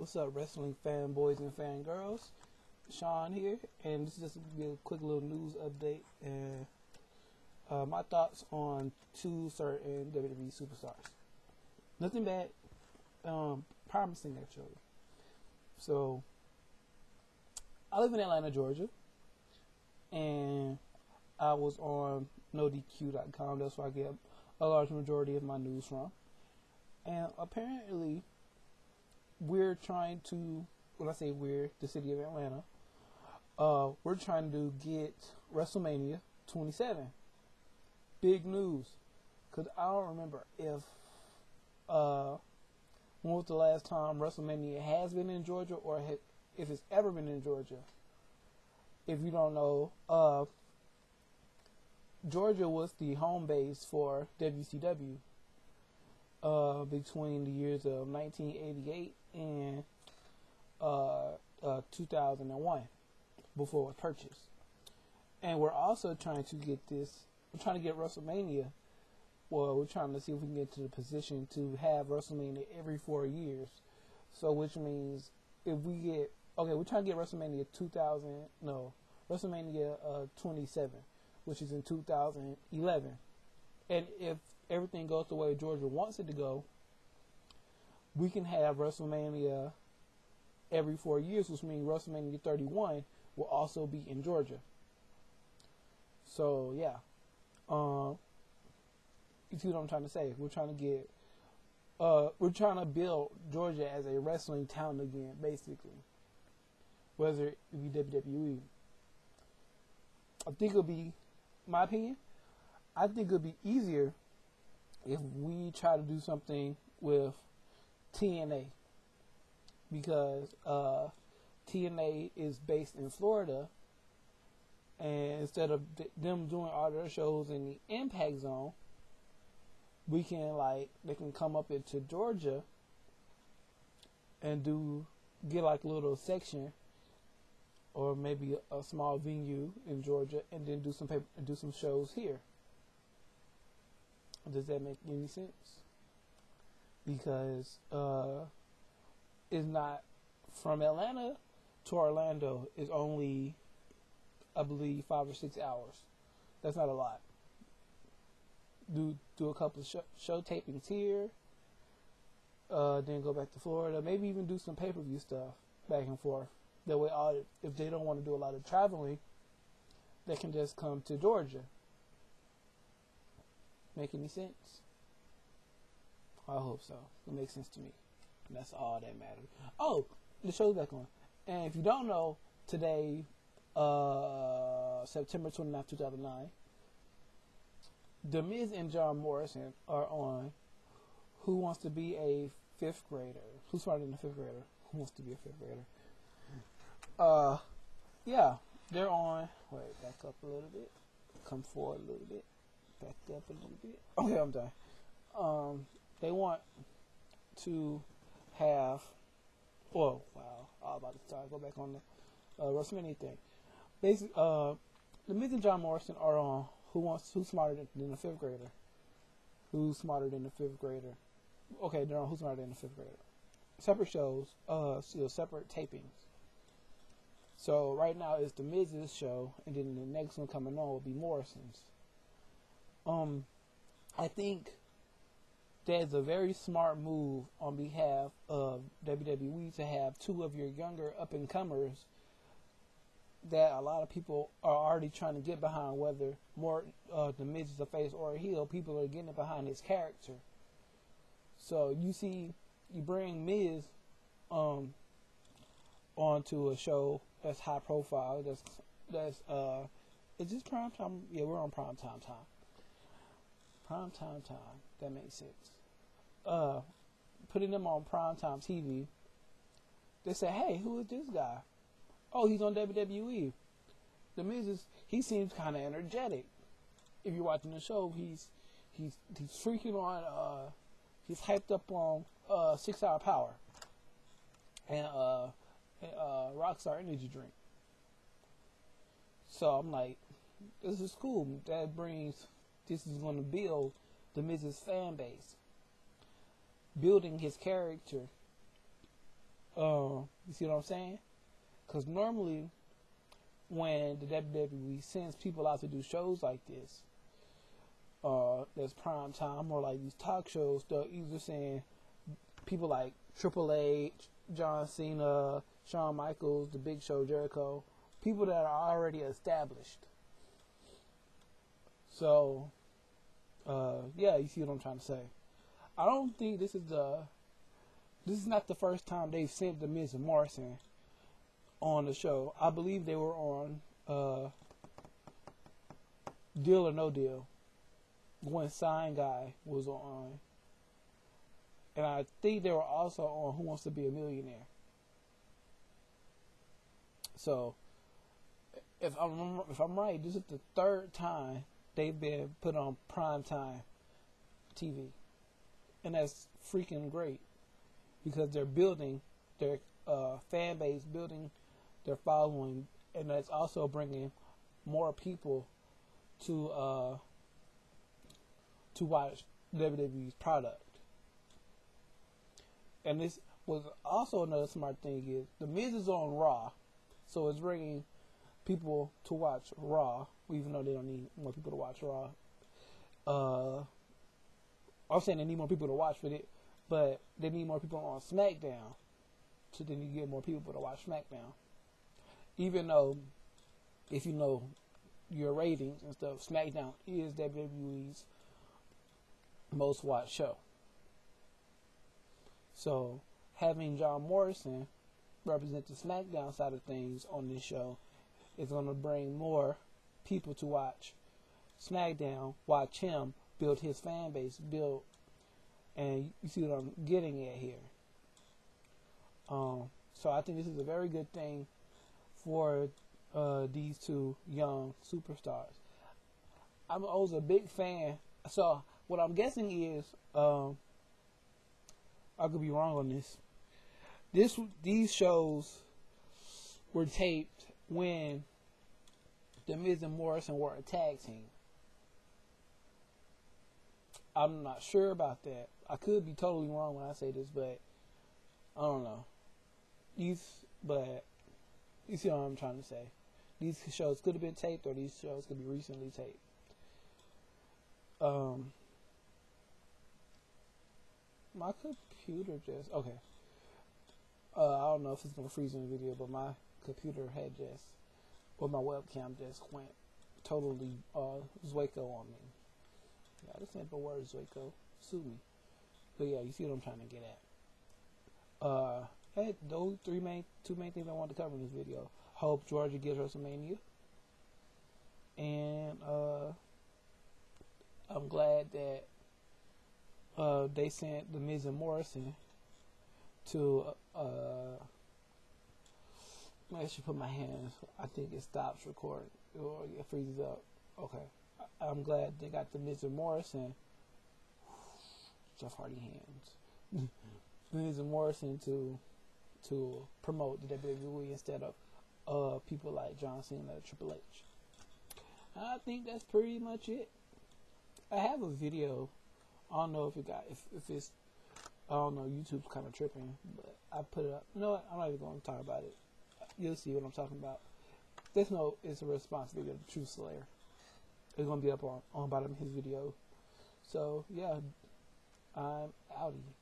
What's up, wrestling fanboys and fangirls? Sean here, and this is just be a quick little news update and my thoughts on two certain WWE superstars. Nothing bad, promising actually. So, I live in Atlanta, Georgia, and I was on NoDQ.com. That's where I get a large majority of my news from. And apparently, we're trying to, when I say we're, the city of Atlanta, we're trying to get Wrestlemania 27. Big news. Because I don't remember if, when was the last time WrestleMania has been in Georgia, or if it's ever been in Georgia. If you don't know, Georgia was the home base for WCW between the years of 1988 and 2001, before it was purchased. And we're also trying to get WrestleMania. Well, we're trying to see if we can get to the position to have WrestleMania every 4 years. So, which means if we get, we're trying to get WrestleMania 27, which is in 2011. And if everything goes the way Georgia wants it to go, we can have WrestleMania every 4 years, which means WrestleMania 31 will also be in Georgia. So, yeah. You see what I'm trying to say? We're trying to build Georgia as a wrestling town again, basically. Whether it be WWE. I think it'll be, my opinion, I think it'll be easier if we try to do something with TNA. Because TNA is based in Florida. And instead of them doing all their shows in the Impact Zone, they can come up into Georgia and get like a little section, or maybe a small venue in Georgia, and then do some shows here. Does that make any sense? Because it's not from Atlanta to Orlando is only, I believe, 5 or 6 hours. That's not a lot. Do a couple of show tapings here, then go back to Florida. Maybe even do some pay-per-view stuff back and forth. That way, if they don't want to do a lot of traveling, they can just come to Georgia. Make any sense? I hope so. It makes sense to me. And that's all that matters. Oh, the show's back on. And if you don't know, today, September 29th, 2009, The Miz and John Morrison are on Who Wants to Be a Fifth Grader? Who's smarter than a fifth grader? Who wants to be a fifth grader? Yeah, they're on. Wait, back up a little bit. Come forward a little bit. Back up a little bit. Okay, I'm done. They want to have. Oh, wow. I was about to start. Go back on the WrestleMania thing. Basically, The Miz and John Morrison are on Who's Smarter Than a Fifth Grader? Who's Smarter Than a Fifth Grader? Okay, they're on Who's Smarter Than a Fifth Grader. Separate shows, separate tapings. So right now it's the Miz's show, and then the next one coming on will be Morrison's. I think that's a very smart move on behalf of WWE to have two of your younger up-and-comers that a lot of people are already trying to get behind, whether the Miz is a face or a heel. People are getting behind his character. So you bring Miz onto a show that's high profile. Is this prime time? Yeah, we're on prime time. Prime time. That makes sense. Putting them on prime time TV. They say, "Hey, who is this guy? Oh, he's on WWE." The Miz he seems kind of energetic. If you're watching the show, he's freaking on. He's hyped up on 6 Hour Power and Rockstar Energy Drink. So I'm like, this is cool. This is going to build the Miz's fan base, building his character You see what I'm saying? Because normally, when the WWE sends people out to do shows like this, that's prime time, or like these talk shows, they'll either send people like Triple H, John Cena, Shawn Michaels, The Big Show, Jericho, people that are already established. So, yeah, you see what I'm trying to say. I don't think this is not the first time they've sent The Miz and Morrison on the show. I believe they were on Deal or No Deal when Sign Guy was on. And I think they were also on Who Wants to Be a Millionaire. So, if I'm right, this is the third time they've been put on primetime TV. And that's freaking great. Because they're building their fan base, building their following, and that's also bringing more people to watch WWE's product. And this was also another smart thing is The Miz is on Raw, so it's bringing people to watch Raw, even though they don't need more people to watch Raw. I'm saying they need more people to watch for it, but they need more people on SmackDown, so then you get more people to watch SmackDown. Even though, if you know your ratings and stuff, SmackDown is WWE's most watched show. So, having John Morrison represent the SmackDown side of things on this show is going to bring more people to watch SmackDown, watch him build his fan base, and you see what I'm getting at here. So I think this is a very good thing for these two young superstars. I was a big fan. So what I'm guessing is, I could be wrong on this. These shows were taped when The Miz and Morrison were a tag team. I'm not sure about that. I could be totally wrong when I say this, but I don't know. But you see what I'm trying to say. These shows could have been taped, or these shows could be recently taped. My computer just okay. I don't know if it's gonna freeze in the video, but my computer had my webcam just went totally Zwaco on me. Yeah, I just said the word Zwaco. Sue me. But yeah, you see what I'm trying to get at. Hey, those two main things I wanted to cover in this video. Hope Georgia gets Wrestlemania, and I'm glad that they sent The Miz and Morrison to I should put my hands. I think it stops recording or it freezes up. Okay, I'm glad they got The Miz and Morrison. Jeff Hardy hands. The Miz and Morrison to promote the WWE instead of people like John Cena or Triple H. I think that's pretty much it. I have a video. I don't know if it's I don't know, YouTube's kind of tripping, but I put it up. You know what? I'm not even going to talk about it. You'll see what I'm talking about. It's a response video to Truth Slayer. It's going to be up on bottom of his video. So, yeah, I'm outie.